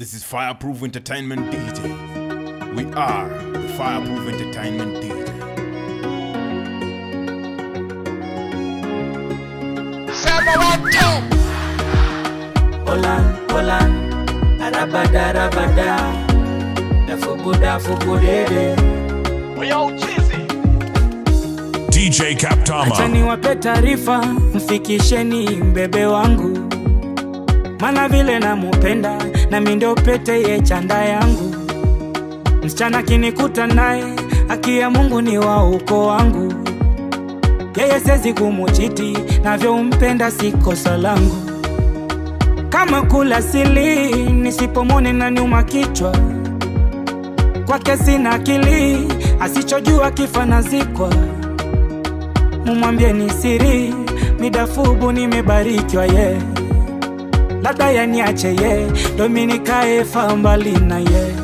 This is Fireproof Entertainment DJ. We are the Fireproof Entertainment DJ. Olan, arabada, dafubudede. Yo, Chizzy. DJ Kaptama. Acha niwape taarifa, mfikisheni mbebe wangu, mana vile namupenda na mimi ndio pete ye chanda yangu. Msichana kinikuta naye, haki ya Mungu ni wa uko wangu. Yeye siwezi kumuchiti, navyompenda si kosa langu. Kama kula sili, nisipomone na nyuma kichwa. Kwake sina akili, asichojua kifa nazikwa. Mumwambie ni siri, midafubu nimebarikiwa ye. Labda yaniache ye, Dominikae fa mbali na ye.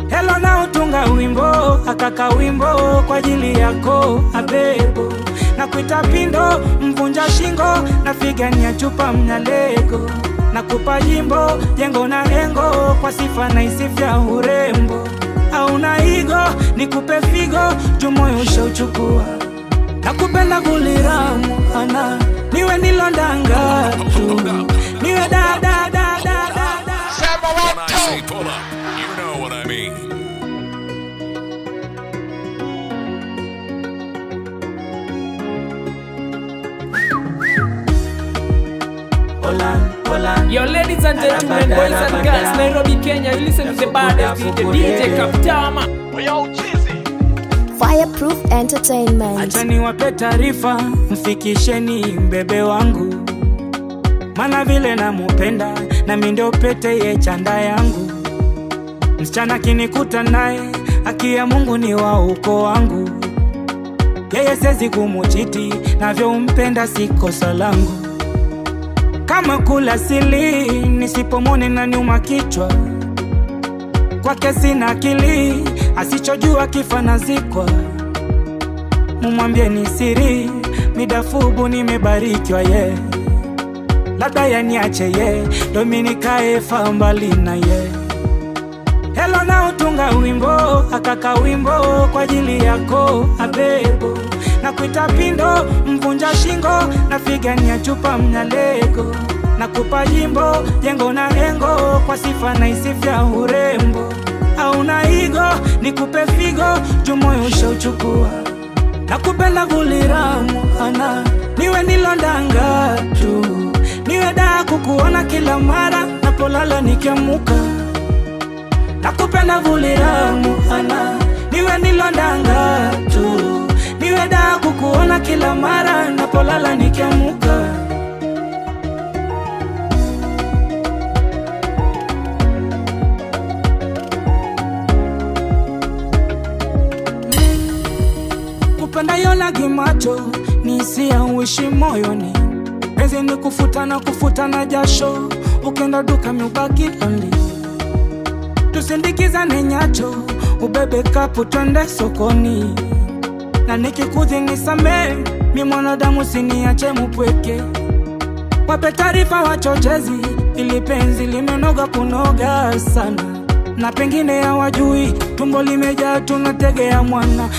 Hello na utunga wimbo, akaka wimbo kwa ajili yako abebo. Na kuita pindo, mvunja shingo, na figania chupa mnyalego. Na kupa jimbo, jengo na engo, kwa sifa na isifia urembo. Hauna igo, nikupe figo, jumoyo ushauchukua. Nakupenda kuliramu, ana, niwe nilondanga tu. Niwe da. When I say pull up, you know what I mean. Olan. Yo, ladies and gentlemen, boys and girls, Nairobi, Kenya, you listen to the baddest DJ Kaptama. Yo, Chizzy. Fireproof Entertainment. Acha niwape taarifa, mfikisheni mbebe wangu, mana vile namupenda na mimi ndio pete ye chanda yangu. Msichana kinikuta naye, haki ya Mungu ni wa uko wangu. Yeye siwezi kumuchiti, navyompenda si kosa langu. Kama kula sili, nisipomone na nyuma kichwa. Kwake sina akili, asichojua kifa nazikwa. Mumwambie ni siri, midafubu nimebarikiwa ye. Labda yaniache ye, Dominikae fa mbali na ye. Hello na utunga wimbo, akaka wimbo kwa ajili yako abebo. Na kuita pindo, mvunja shingo, na figania chupa mnyalego. Na kupa jimbo, jengo na engo, kwa sifa na isifia urembo. Hauna igo, nikupe figo, jumoyo ushauchukua. Nakupenda kuliramu, ana, niwe nilondanga tu. Niwe da kukuona kila mara, napolala nikiamuka. Nakupenda kuliramu, ana, niwe nilondanga tu. Niwe da kukuona kila mara, napolala nikiamuka. Kupenda yola gimacho, ni hisia uishi moyoni. Penzi ni kufuta na jasho, ukenda duka miubaki lonely. Tusindikizane nyacho, ubebe kapu twende sokoni. Na nikikuthi nisame, mi mwanadamu siniache mupweke. Wape taarifa wachochezi, ili penzi limenoga kunoga sana. Na pengine hawajui, tumbo limejaa tunategea mwana.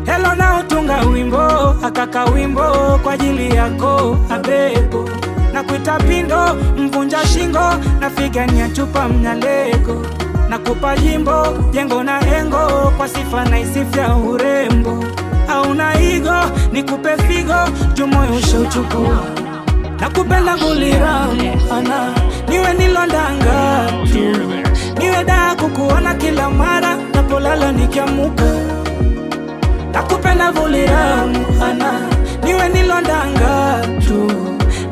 Hello na utunga wimbo, akaka wimbo kwa ajili yako abebo. Na kuita pindo, mvunja shingo, na figania chupa mnyalego. Na kupa jimbo, jengo na engo, kwa sifa na isifia urembo. Hauna igo, nikupe figo, jumoyo ushauchukua. Nakupenda kuliramu, ana, niwe nilondanga tu. Niwe da kukuona kila mara, napolala nikiamuka. Nakupenda kuliramu, ana, niwe nilondanga tu.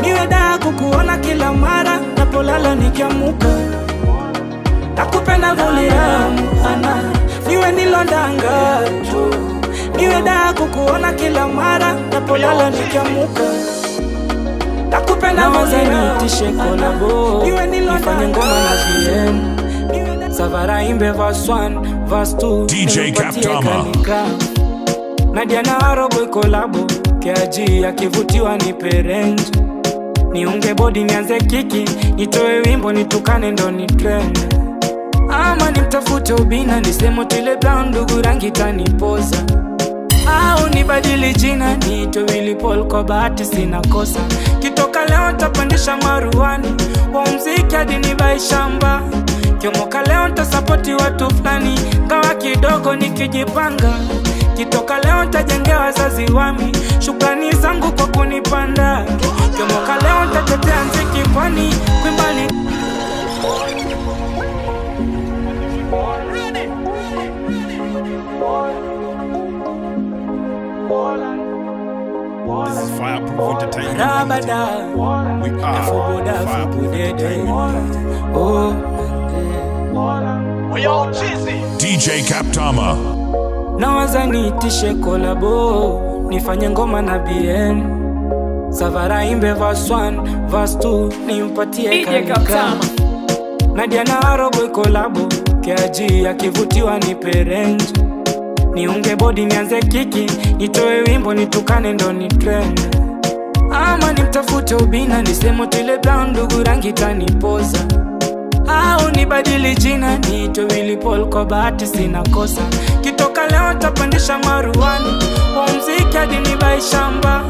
Niwe da kukuona kila mara, napolala nikiamuka. Nakupenda kuliramu, ana, niwe nilondanga tu. Niwe da kukuona kila mara, napolala nikiamuka. Nakupenda kuliramu, tishe kolabo, nifanye ngoma na VM. Savara imbe verse 1, verse 2, DJ Kaptama. Nadia na Arobo kolabo, kiaji akivutiwa ni perenji. niunge body nianze kiki, nitoe wimbo nitukane ndo ni trend. Ama nimtafute ubina nisemo tile brown ndugu rangi tanipoza, au nibadili jina niitwe Willy Paul kwa bahati sina kosa. Kitoka leo tapandisha maruani wa mziki hadi nibai shamba. Kiomoka leo ntasapoti watu fulani ngawa kidogo nikijipanga. Kitoka leo ntajengea wazazi wami, shukrani zangu kwa kunipanda. Kiomoka leo ntatetea mziki kwani kwimbali. This is Fireproof Entertainment. We are Fireproof Entertainment. We all cheesy. DJ Captama. Nawaza niitishe kolabo, nifanye ngoma na BN. Savara imbe verse 1, verse 2, nimpatie kalika. Nadia na Aroboy kolabo, KG akivutiwa nipe range. Niunge body nianze kiki, nitoe wimbo nitukane ndo ni trend. Ama nimtafute ubina nisemo tile brown ndugu rangi tanipoza, au nibadili jina niitwe Willy Paul kwa bahati sina kosa. Kitoka leo tapandisha maruani wa mziki hadi nibai shamba.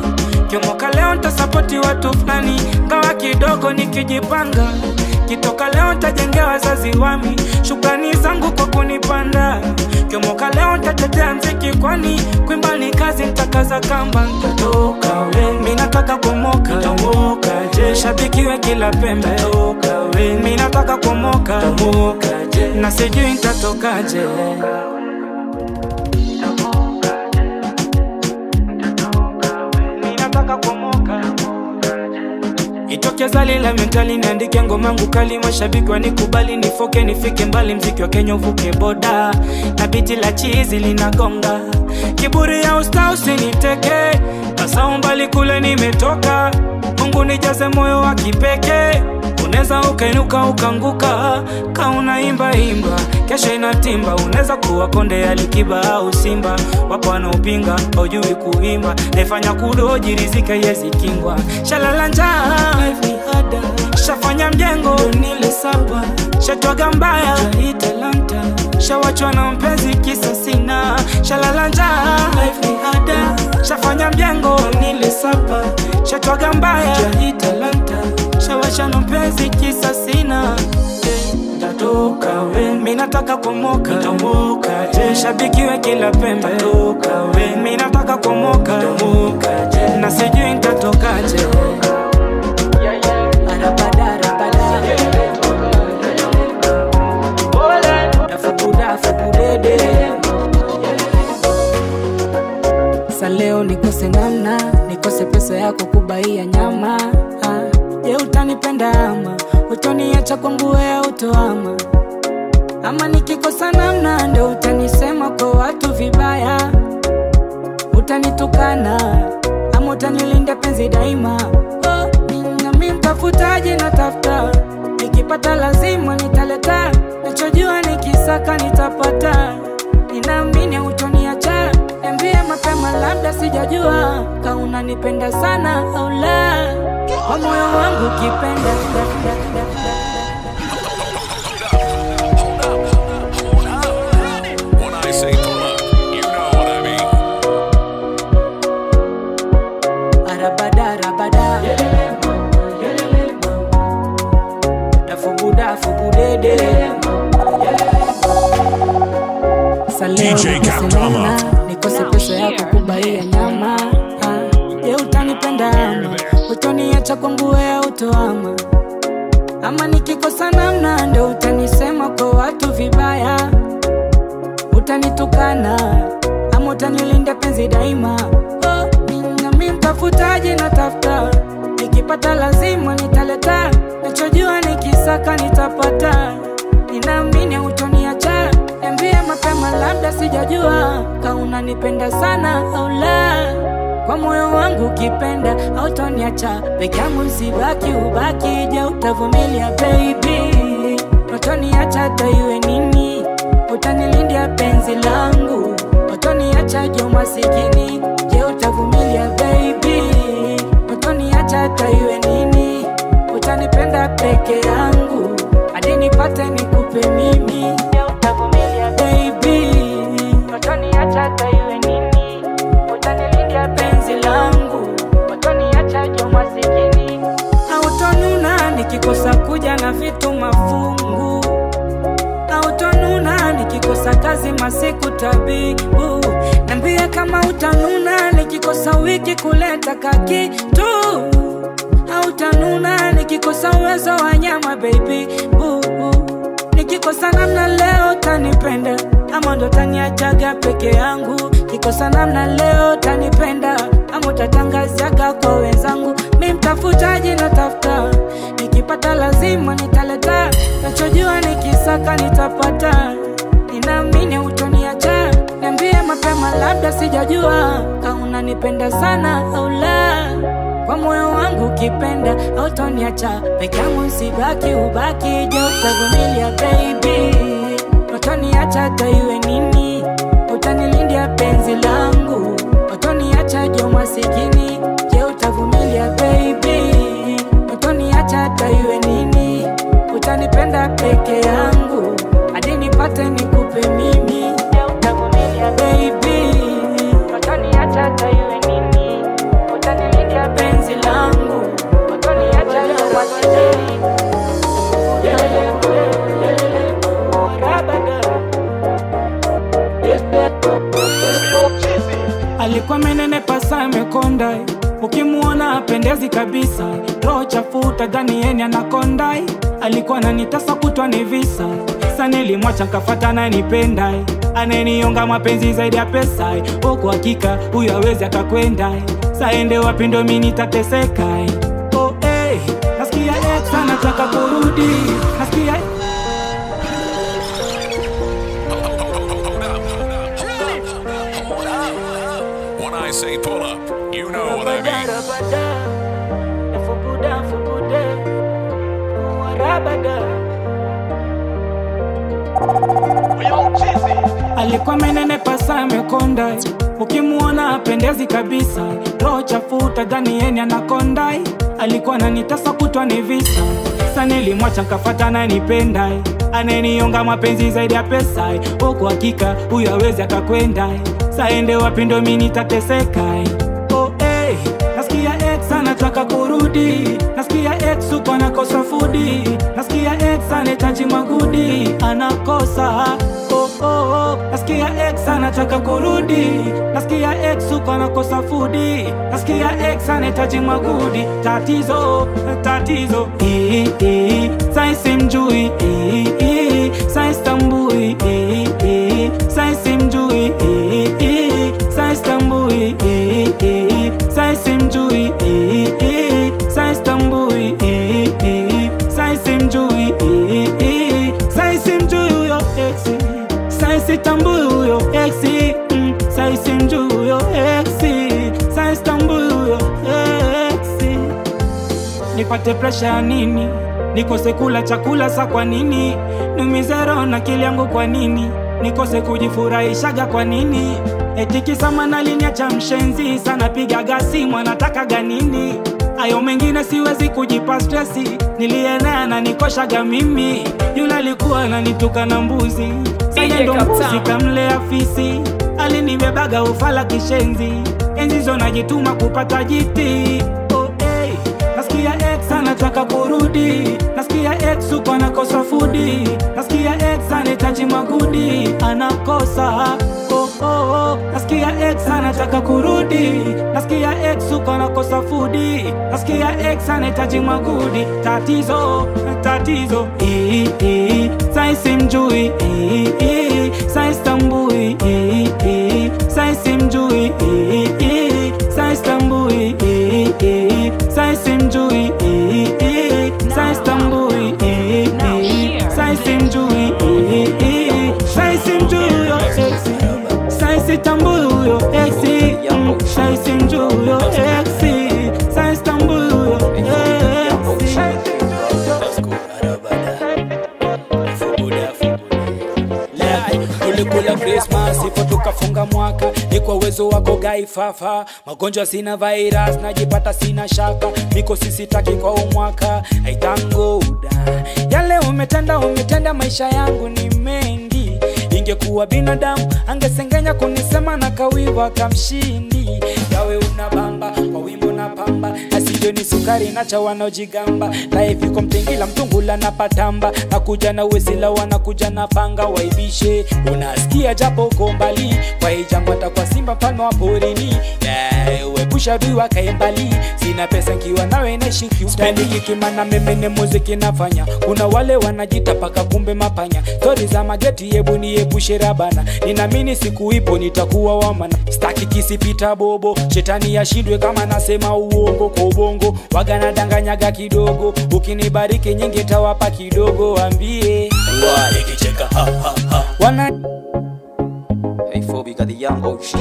Kiomoka leo ntasapoti watu fulani ngawa kidogo nikijipanga. Kitoka leo ntajengea wazazi wami, shukrani zangu kwa kunipanda. Kiomoka leo ntatetea mziki kwani kuimba ni kazi nitakaza kamba. Nitatoka we, minataka kumoka, nitamoka je, shabikiwe kila pembe. Nitatoka we, minataka kumoka, nitamoka je, na sijui nitatokaje. Minataka kumoka, itoke zali la mentali niandike ngoma yangu kali. Mashabiki wanikubali nifoke nifike mbali, mziki wa Kenya uvuke boda na biti la chizi linagonga. Kiburi ya usta usiniteke, kasa umbali kule nimetoka. Mungu nijaze moyo wa kipeke, uneza ukainuka ukanguka. Ka unaimba imba, kesho inatimba. Uneza kuwa konde ya Likiba au Simba. Wapo wanaopinga, haujui kuimba. Naifanya kudoji rizika yezi kingwa. Shalala njaa, life ni harder. Shafanya mjengo, nile saba. Shatwaga mbaya, hii talanta. Shawachwa na mpenzi kisa sina. Shalala njaa, life ni harder. Shafanya mjengo, nile saba. Shatwaga mbaya, hii talanta. Shawachwa na mpenzi kisa sina. Nitatoka we, minataka kumoka, nitamoka je, shabikiwe kila pembe. Nitatoka we, minataka kumoka, nitamoka je, na sijui nitatokaje. Arabada arabada, dafubuda fubudede. Saleo nikose namna, nikose pesa yako kubaia nyama. Je, utanipenda ama utoniacha kwangu wewe utoama? Ama nikikosa namna ndo utanisema kwa watu vibaya? Utanitukana ama utanilinda penzi daima? Na mimi mtafutaji natafuta, nikipata lazima nitaleta. Nachojua nikisaka nitapata, ninaamini utoniacha. Niambie mapema labda sijajua, ka unanipenda sana au la. Kwa moyo wangu kipenda. When I say pull up, you know what I mean. Arabada arabada, dafubuda fubudede. DJ Captama. Nikose pesa yako kubaia nyama. Je, utanipenda ama utoniacha kwangu wewe utoama? Ama nikikosa namna ndo utanisema kwa watu vibaya? Utanitukana ama utanilinda penzi daima? Na mimi mtafutaji natafuta, nikipata lazima nitaleta. Nachojua nikisaka nitapata, ninaamini utoniacha. Niambie mapema labda sijajua, ka unanipenda sana au la. Kwa moyo wangu kipenda, hautoniacha peke yangu sibaki ubaki. Je, utavumilia baby? Utoniacha hata iwe nini? Utanilindia penzi langu? Utoniacha jo masikini? Je, utavumilia baby? Utoniacha hata iwe nini? nipate nikupe mimi. Je, utavumilia baby? Utaniacha hata iwe nini? Utanilindia penzi langu, utaniacha jo masikini. Hautonuna nikikosa kuja na vitu mafungu, hautonuna nikikosa kazi masiku tabibu. Nambia kama utanuna nikikosa wiki kuleta kakitu. Hautanuna nikikosa uwezo wa nyama baby boo. Nikikosa namna leo tanipenda, ama ndo taniachaga peke yangu. Nikikosa namna leo tanipenda, ama utatangazaga kwa wenzangu. Mimi mtafutaji natafuta, nikipata lazima nitaleta. Nachojua nikisaka nitapata, ninaamini utoniacha. Niambie mapema labda sijajua kama unanipenda sana au la. Kwa moyo wangu ukipenda utoniacha peke yangu, sibaki ubaki. Je, utavumilia baby? Utoniacha hata iwe nini? Utanilindia penzi langu, utoniacha jo masikini. Je, utavumilia baby? Utoniacha hata iwe nini? Utanipenda peke yangu hadi nipate nikupe mimi. Je, utavumilia baby? Utoniacha hata iwe nini? Utanilindia penzi langu, utoniacha jo masikini. Alikuwa menene pasa amekonda, ukimuona apendezi kabisa. Roho chafuta dhani yeni anakonda, alikuwa ananitasa kutwa ni visa. Sasa nilimwacha nikafata na nipenda, ananionga mapenzi zaidi ya pesa. Kwa hakika huyu hawezi akakwenda, saende wapi ndo mimi nitateseka. Oh nasikia ex anataka kurudi, nasikia When I say pull up, you know what I mean. Yo, cheesy. alikuwa menene pasa amekonda, ukimuona apendezi kabisa. Roho chafuta dhani yeni anakonda, alikuwa ananitasa kutwa ni visa. Sasa nilimwacha nikafata na nipenda, ananionga mapenzi zaidi ya pesa. Kwa hakika huyu hawezi akakwenda, saende wapi ndo mimi nitateseka. Oh nasikia ex anataka kurudi, nasikia ex uko anakosa foodi, nasikia ex anahitaji magudi anakosa. Nasikia ex anataka kurudi, nasikia ex uko anakosa foodi, nasikia ex anahitaji magudi. Tatizo sai simjui, sai stambui, sai simjui, sai stambui, sai simjui, sai stambui, sai simjui, sai simjui huyo exi, sai sitambui huyo exi, sai simjui huyo exi, sai stambui huyo exi. Nipate pressure nini? Nikose kula chakula sa kwa nini? Numize roho na akili yangu kwa nini? Nikose kujifurahishaga kwa nini? Eti kisa manaliniacha mshenzi, sana pigaga simu anatakaga nini? Ayo mengine siwezi kujipa stressi, nilienea na nikoshaga mimi. Yule alikuwa ananituka na mbuzi, sasa ndo mbuzi kamlea fisi. Alinibebaga ufala kishenzi, enzi zo najituma kupata jiti. Nasikia ex anataka kurudi, nasikia ex uko anakosa foodi, nasikia ex anahitaji magudi anakosa. Nasikia ex anataka kurudi, nasikia ex uko anakosa foodi, nasikia ex anahitaji magudi. Tatizo sai simjui, sai stambui, sai simjui, sai stambui, sai simjui, sai stambui, sai simjui, sai simjui huyo exi, sai sitambui huyo exi, sai simjui huyo exi, sai stambui huyo exi. tulikula Christmas ipo tukafunga mwaka, ni kwa uwezo wako Gai Fafa. Magonjwa sina virus, najipata sina shaka, miko sisitaki kwa umwaka. I thank God, yale umetenda maisha yangu ni mengi. Ingekuwa binadamu angesengenya kunisema na kawiwa kamshindi. Yawe unabamba kwa wimbo na pamba, asije ni sukari na cha wanaojigamba. Life iko mtengila mtungula na patamba, nakuja na wesila wanakuja na panga waibishe. Unasikia japo uko mbali, kwa hijambo atakuwa simba mfalme wa porini. Wepusha dui wakae mbali, sina pesa nkiwa nawe naishi kiutani. Spendi kikimana memene muziki nafanya, kuna wale wanajita paka kumbe mapanya. Story za mageti yebu ni epushe rabana, ninamini siku ipo nitakuwa wamana. Staki kisipita bobo, shetani yashindwe kama nasema uongo kwa ubongo. Wagana danganyaga kidogo, ukinibariki nyingi tawapa kidogo. Ambie wale kicheka ha ha ha wana. Hey Phoebe got the young OG King,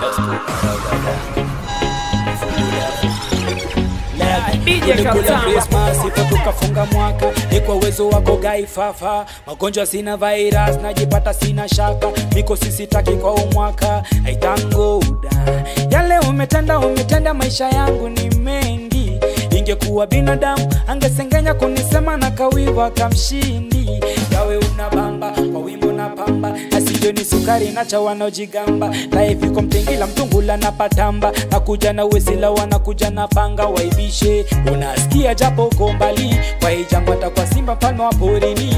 that's cool. Tulikula Christmas ipo tukafunga mwaka, ni kwa uwezo wako Gai Fafa. Magonjwa sina virus, najipata sina shaka, miko sisitaki kwa umwaka. I thank God, yale umetenda maisha yangu ni mengi. Ingekuwa binadamu angesengenya kunisema na kawiwa kamshindi. Yawe unabamba kwa wimbo na pamba, asije ni sukari na cha wanaojigamba. Life iko mtengila mtungula na patamba, nakuja na wesila wanakuja na panga waibishe. Unasikia japo uko mbali, kwa hijambo atakuwa simba mfalme wa porini.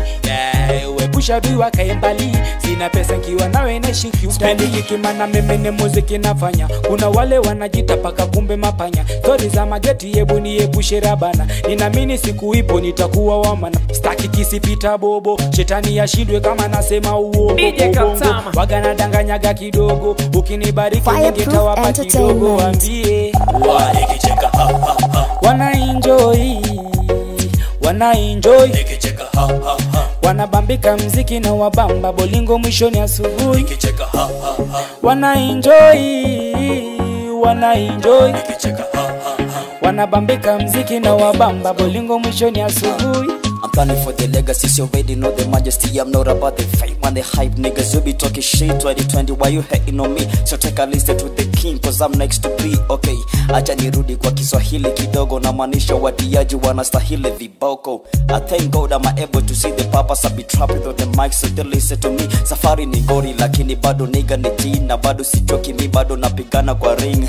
Wepusha dui wakae mbali, sina pesa nkiwa nawe naishi kiutani. Spendi kikimana memene muziki nafanya, kuna wale wanajita paka kumbe mapanya. Story za mageti yebu ni epushe rabana, ninamini siku ipo nitakuwa wamana. Staki kisipita bobo, shetani yashindwe kama nasema uongo kwa ubongo. Wagana danganyaga kidogo, ukinibariki nyingi tawapa kidogo. Ambie wale kicheka ha ha ha wana enjoy nikicheka ha ha ha. Wanabambika mziki na wabamba bolingo mwishoni asubuhi nikicheka ha ha ha. Wana enjoy nikicheka ha ha ha. Wanabambika mziki na wabamba bolingo mwishoni asubuhi. I'm planning for the legacy, so you already know the majesty. I'm not about the fame and the hype, niggas. You be talking shit 2020, why you hating on me? So take a listen to the king, cause I'm next to be okay. Acha nirudi kwa Kiswahili kidogo, na maanisha watiaji wanastahili viboko. I thank God I'm able to see the purpose. I be trapped with the mic, so they listen to me. Safari ni ngori, lakini bado nigga ni tina. Bado sichoki mi, bado napigana kwa ring.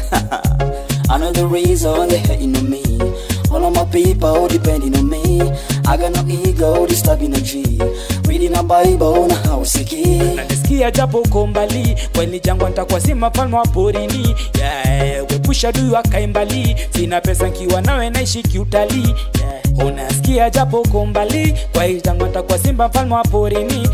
I know the reason they hating on me. All of my people depending on me. I got no ego, disturbing a G. Reading a Bible na hausiki. Nanisikia japo uko mbali, kweli jangwa nitakuwa simba mfalme wa porini. Wepusha dui wakae mbali, sina pesa nkiwa nawe naishi kiutali. Unasikia japo uko mbali, kweli jangwa nitakuwa simba mfalme wa porini.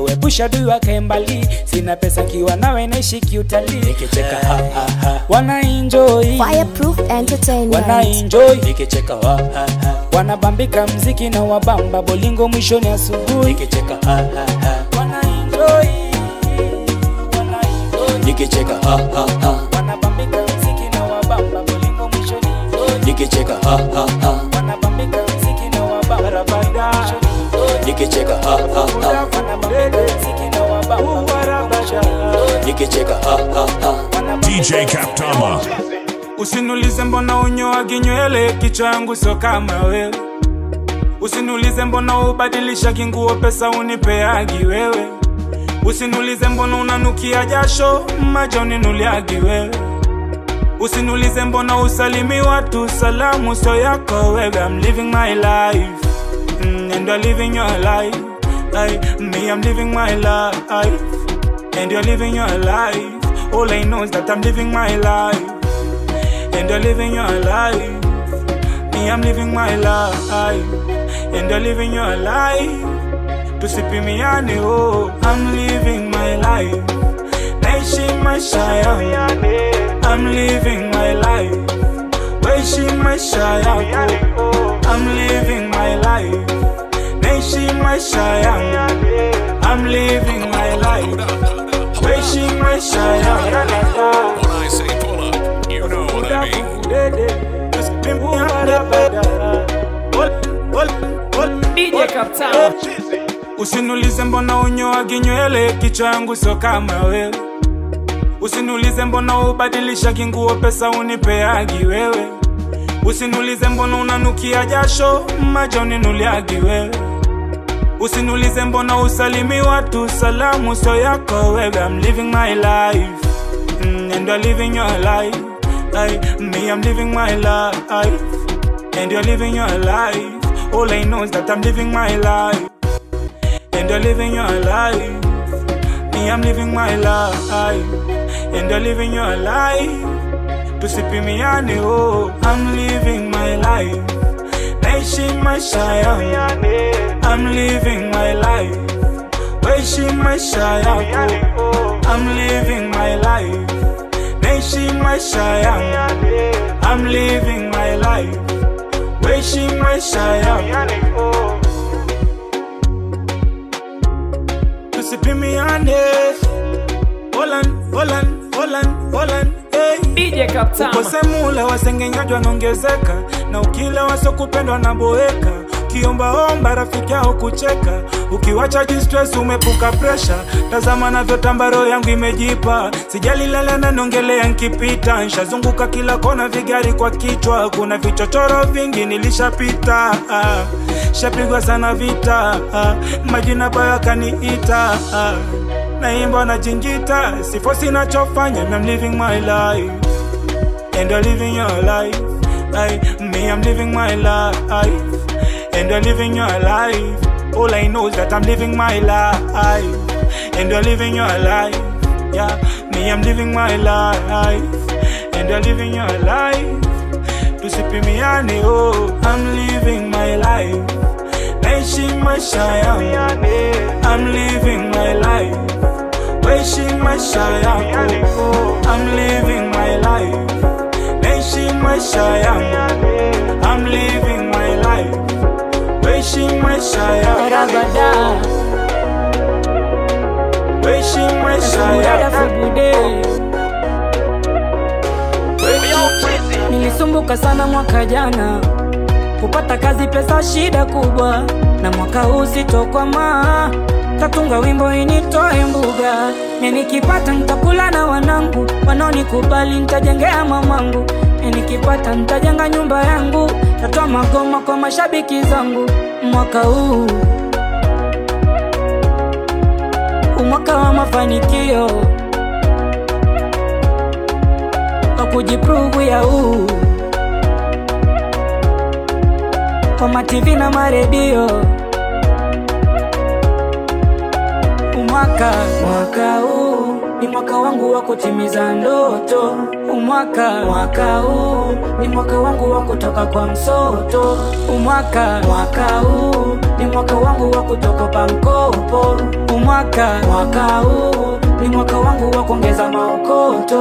Wepusha dui wakae mbali, sina pesa nkiwa nawe naishi kiutali. Nikicheka ha ha ha wana enjoy Fireproof Entertainment. Wana enjoy nikicheka ha ha ha. Wanabambika mziki na wabamba bolingo mwishoni asubuhi nikicheka ha ha ha. Wana enjoy nikicheka ha ha ha. Wanabambika mziki na wabamba bolingo mwishoni nikicheka ha ha ha. Wanabambika mziki na wabamba nikicheka ha ha ha. Wanabambika mziki na wabamba nikicheka ha ha ha. DJ Kaptama. Usiniulize mbona unyoagi nywele, kichwa yangu sio kama wewe. Usiniulize mbona ubadilisha kinguo, pesa unipeagi wewe. Usiniulize mbona unanukia jasho, maji uninuliagi wewe. Usiniulize mbona usalimi watu, salamu so yako wewe. I'm living my life, and you're living your life. Me, I'm living my life, and you're living your life. All I know is that I'm living my life, and you're living your life. Me, I'm living my life, and you're living your life. Tusipimiane, oh, I'm living my life. Naishi maisha yangu, I'm living my life. Waishi maisha yangu, I'm living my life. Naishi maisha yangu, I'm living my life. Waishi maisha yangu. When I say pull up, you know what I mean. DJ Kaptama. Usiniulize mbona unyoagi nywele, kichwa yangu sio kama wewe. Usiniulize mbona ubadilisha kinguo, pesa unipeagi wewe. Usiniulize mbona unanukia jasho, maji uninuliagi wewe. Usiniulize mbona usalimi watu, salamu so yako wewe. I'm living my life, and you're living your life. Me, I'm living my life, and you're living your life. All I know is that I'm living my life, and you're living your life. Me, I'm living my life, and you're living your life. Tusipimiane, oh, I'm living my life. Naishi maisha yangu, I'm living my life. Weishi maisha yangu, I'm living my life. Naishi maisha yangu, I'm living my life. Weishi maisha yangu. Tusipimiane. Holland, hey. DJ Kaptama. Ukosemule wasengenyaji wanaongezeka, na ukila wasokupendwa na boeka. Kiomba rafiki yao kucheka, ukiwacha distress umepuka pressure. Tazama navyotamba roho yangu imejipa, sijali lala na nongelea nkipita. Nshazunguka kila kona vigari kwa kichwa, kuna vichochoro vingi nilishapita. Shapigwa sana vita, majina baya kaniita. Naimba na jingita, sifosi nachofanya. I'm living my life, and you're living your life. Me, I'm living my life, and you're living your life. All I know is that I'm living my life, and you're living your life. Yeah, me, I'm living my life, and you're living your life. Tusipimiane, oh, I'm living my life. Naishi maisha yangu, I'm living my life. Weishi maisha yangu, I'm living my life. Naishi maisha yangu, I'm living my life. Weishi maisha yangu, weishi maisha yangu. Nilisumbuka sana mwaka jana, kupata kazi pesa shida kubwa. Na mwaka huu sitokwama, tatunga wimbo initoe mbuga. Nikipata nitakula na wanangu, wanaonikubali nitajengea mamangu. Nikipata nitajenga nyumba yangu, tatoa magoma kwa mashabiki zangu. Mwaka huu umwaka wa mafanikio, kwa kujiprove ya huu, kwa mativi na maredio. Mwaka huu ni mwaka wangu wa kutimiza ndoto. Mwaka huu ni mwaka wangu wa kutoka kwa msoto. Mwaka huu ni mwaka wangu wa kutoka pa mkopo. Mwaka huu ni mwaka wangu wa kuongeza maokoto.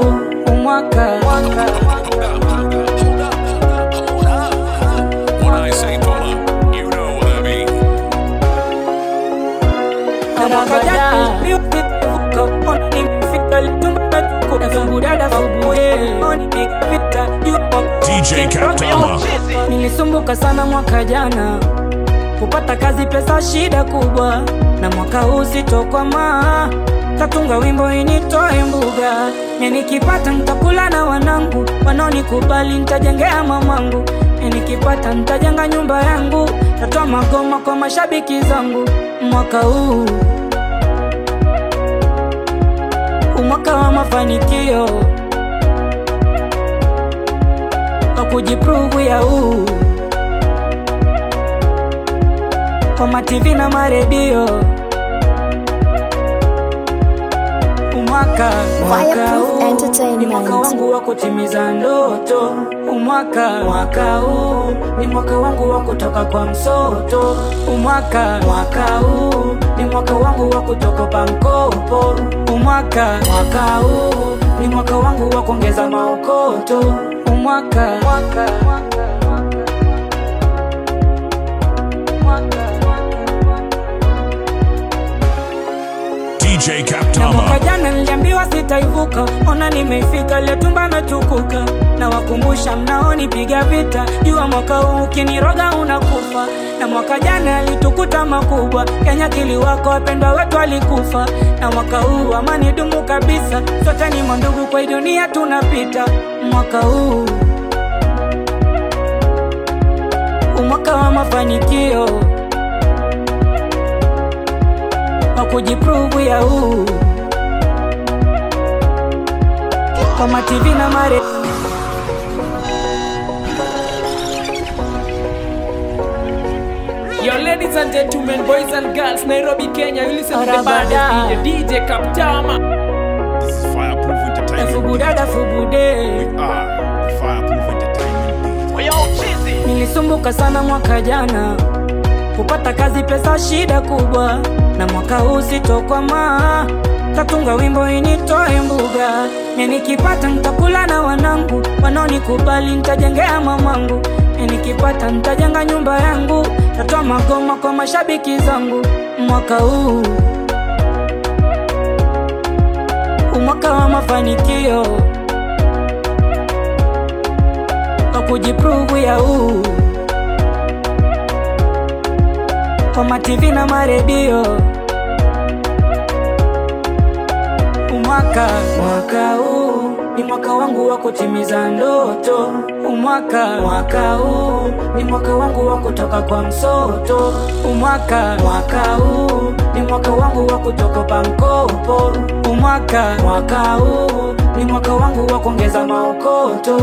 When I say pull up, you know what I mean. DJ Kaptama. Nilisumbuka sana mwaka jana, kupata kazi pesa shida kubwa. Na mwaka huu sitokwama, tatunga wimbo initoe mbuga. Nikipata nitakula na wanangu, wanaonikubali nitajengea mamangu. Nikipata nitajenga nyumba yangu, tatoa magoma kwa mashabiki zangu. Mwaka huu umwaka wa mafanikio, kwa kujiprove ya huu, kwa mativi na maredio. Mwaka huu ni mwaka wangu wa kutimiza ndoto. Mwaka huu ni mwaka wangu wa kutoka kwa msoto. Mwaka huu ni mwaka wangu wa kutoka pa mkopo. Mwaka huu ni mwaka wangu wa kuongeza maokoto. DJ Na mwaka Kaptama. jana niliambiwa sitaivuka, ona nimeifika, ile tumba metukuka. Na wakumbusha mnaonipiga vita, jua mwaka huu ukiniroga unakufa. Na mwaka jana alitukuta makubwa, Kenya kiliwako, wapendwa wetu walikufa. Na mwaka huu amani dumu kabisa, sote ni mandugu kwa hii dunia tunapita. Mwaka huu umwaka wa mafanikio, wa kujiprove ya huu kwa mativi na mare. Yo, ladies and gentlemen, boys and girls, Nairobi, Kenya, you listen to the baddest DJ Kaptama. This is Fireproof Entertainment. Fubudada fubude, We are the Fireproof Entertainment DJ. We yo cheesy. nilisumbuka sana mwaka jana, kupata kazi pesa shida kubwa. Na mwaka huu sitokwama, tatunga wimbo initoe mbuga. Nikipata nitakula na wanangu, wanaonikubali nitajengea mamangu. Nikipata nitajenga nyumba yangu, tatoa magoma kwa mashabiki zangu. Mwaka huu umwaka wa mafanikio, wa kujiprove ya huu kwa mativi na maredio. Mwaka huu ni mwaka wangu wa kutimiza ndoto. Mwaka huu ni mwaka wangu wa kutoka kwa msoto. Mwaka huu ni mwaka wangu wa kutoka pa mkopo. Mwaka huu ni mwaka wangu wa kuongeza maokoto.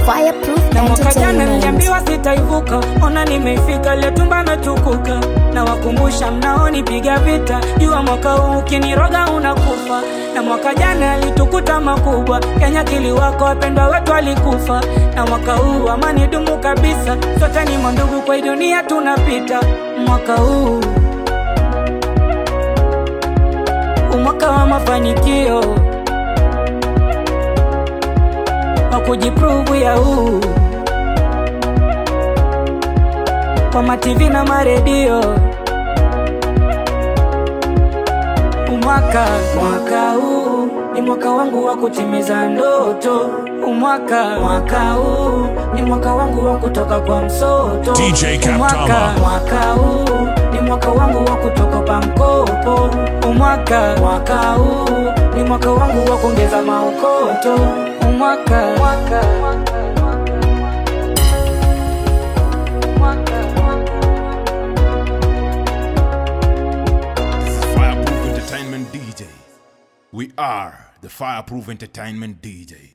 Fireproof Na mwaka jana Entertainment. niliambiwa sitaivuka, ona nimeifika, ile tumba metukuka. Na wakumbusha mnaonipiga vita, jua mwaka huu ukiniroga unakufa. Na mwaka jana alitukuta makubwa, Kenya kiliwako, wapendwa wetu walikufa. Na mwaka huu amani dumu kabisa, sote ni mandugu kwa hii dunia tunapita. Mwaka huu umwaka wa mafanikio, wa kujiprove ya huu kwa mativi na maredio. Mwaka huu ni mwaka wangu wa kutimiza ndoto. Mwaka huu ni mwaka wangu wa kutoka kwa msoto. DJ Kaptama. Mwaka huu ni mwaka wangu wa kutoka pa mkopo. Mwaka huu ni mwaka wangu wa kuongeza maokoto. This is Fireproof Entertainment DJ. We are the Fireproof Entertainment DJ.